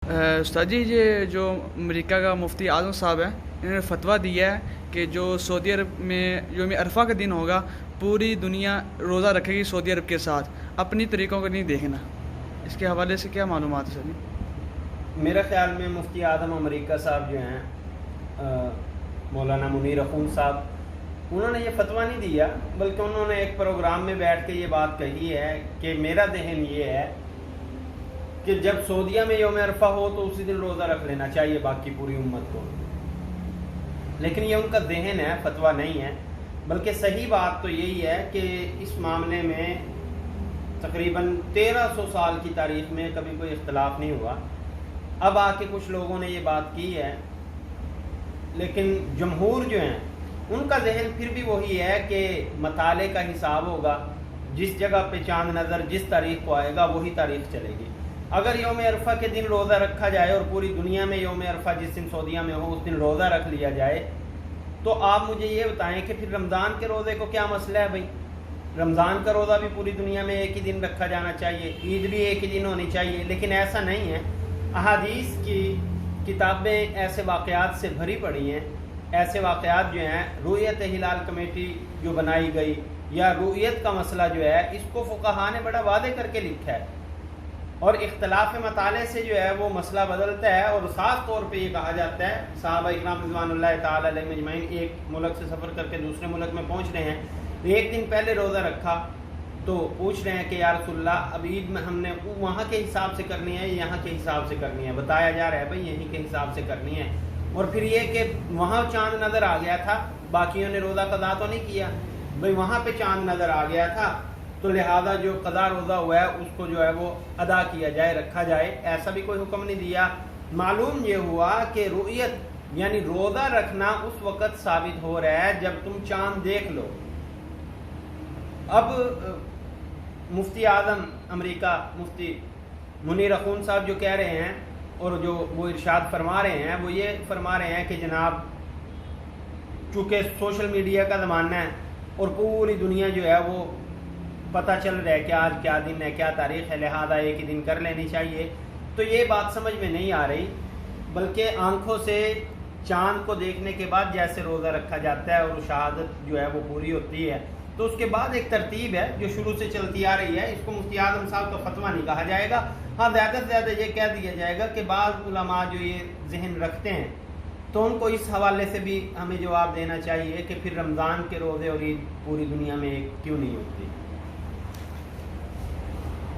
استاد جی، یہ جو امریکہ کا مفتی اعظم صاحب ہیں، انہوں نے فتویٰ دیا ہے کہ جو سعودی عرب میں یوم عرفہ کا دن ہوگا، پوری دنیا روزہ رکھے گی سعودی عرب کے ساتھ، اپنی طریقوں کو نہیں دیکھنا۔ اس کے حوالے سے کیا معلومات ہے سر جی؟ میرے خیال میں مفتی اعظم امریکہ صاحب جو ہیں مولانا منیر اخون صاحب، انہوں نے یہ فتویٰ نہیں دیا، بلکہ انہوں نے ایک پروگرام میں بیٹھ کے یہ بات کہی ہے کہ میرا ذہن یہ ہے کہ جب سعودیہ میں یوم عرفہ ہو تو اسی دن روزہ رکھ لینا چاہیے باقی پوری امت کو۔ لیکن یہ ان کا ذہن ہے، فتویٰ نہیں ہے، بلکہ صحیح بات تو یہی ہے کہ اس معاملے میں تقریباً 1300 سال کی تاریخ میں کبھی کوئی اختلاف نہیں ہوا۔ اب آ کے کچھ لوگوں نے یہ بات کی ہے، لیکن جمہور جو ہیں ان کا ذہن پھر بھی وہی ہے کہ مطالعے کا حساب ہوگا، جس جگہ پہ چاند نظر جس تاریخ کو آئے گا وہی تاریخ چلے گی۔ اگر یوم عرفہ کے دن روزہ رکھا جائے اور پوری دنیا میں یوم عرفہ جس دن سعودیہ میں ہو اس دن روزہ رکھ لیا جائے، تو آپ مجھے یہ بتائیں کہ پھر رمضان کے روزے کو کیا مسئلہ ہے بھائی؟ رمضان کا روزہ بھی پوری دنیا میں ایک ہی دن رکھا جانا چاہیے، عید بھی ایک ہی دن ہونی چاہیے، لیکن ایسا نہیں ہے۔ احادیث کی کتابیں ایسے واقعات سے بھری پڑی ہیں، ایسے واقعات جو ہیں، رؤیت ہلال کمیٹی جو بنائی گئی یا رؤیت کا مسئلہ جو ہے، اس کو فقہاء نے بڑا واضح کر کے لکھا ہے، اور اختلاف مطالعے سے جو ہے وہ مسئلہ بدلتا ہے۔ اور خاص طور پہ یہ کہا جاتا ہے، صحابہ اکرام رضوان اللہ تعالی علیہم اجمعین ایک ملک سے سفر کر کے دوسرے ملک میں پہنچ رہے ہیں، ایک دن پہلے روزہ رکھا تو پوچھ رہے ہیں کہ یا رسول اللہ اب عید میں ہم نے وہاں کے حساب سے کرنی ہے یا یہاں کے حساب سے کرنی ہے؟ بتایا جا رہا ہے بھائی یہیں کے حساب سے کرنی ہے۔ اور پھر یہ کہ وہاں چاند نظر آ گیا تھا، باقیوں نے روزہ قضا تو نہیں کیا بھائی، وہاں پہ چاند نظر آ گیا تھا تو لہذا جو قضا روزہ ہوا ہے اس کو جو ہے وہ ادا کیا جائے، رکھا جائے، ایسا بھی کوئی حکم نہیں دیا۔ معلوم یہ ہوا کہ رؤیت یعنی روزہ رکھنا اس وقت ثابت ہو رہا ہے جب تم چاند دیکھ لو۔ اب مفتی اعظم امریکہ مفتی منیر اخون صاحب جو کہہ رہے ہیں اور جو وہ ارشاد فرما رہے ہیں، وہ یہ فرما رہے ہیں کہ جناب چونکہ سوشل میڈیا کا زمانہ ہے اور پوری دنیا جو ہے وہ پتہ چل رہا ہے کہ آج کیا دن ہے، کیا تاریخ ہے، لہذا ایک ہی دن کر لینی چاہیے، تو یہ بات سمجھ میں نہیں آ رہی، بلکہ آنکھوں سے چاند کو دیکھنے کے بعد جیسے روزہ رکھا جاتا ہے اور شہادت جو ہے وہ پوری ہوتی ہے، تو اس کے بعد ایک ترتیب ہے جو شروع سے چلتی آ رہی ہے۔ اس کو مفتی اعظم صاحب کا فتویٰ نہیں کہا جائے گا، ہاں زیادہ سے زیادہ یہ کہہ دیا جائے گا کہ بعض علماء جو یہ ذہن رکھتے ہیں تو ان کو اس حوالے سے بھی ہمیں جواب دینا چاہیے کہ پھر رمضان کے روزے اور عید پوری دنیا میں ایک کیوں نہیں ہوتی۔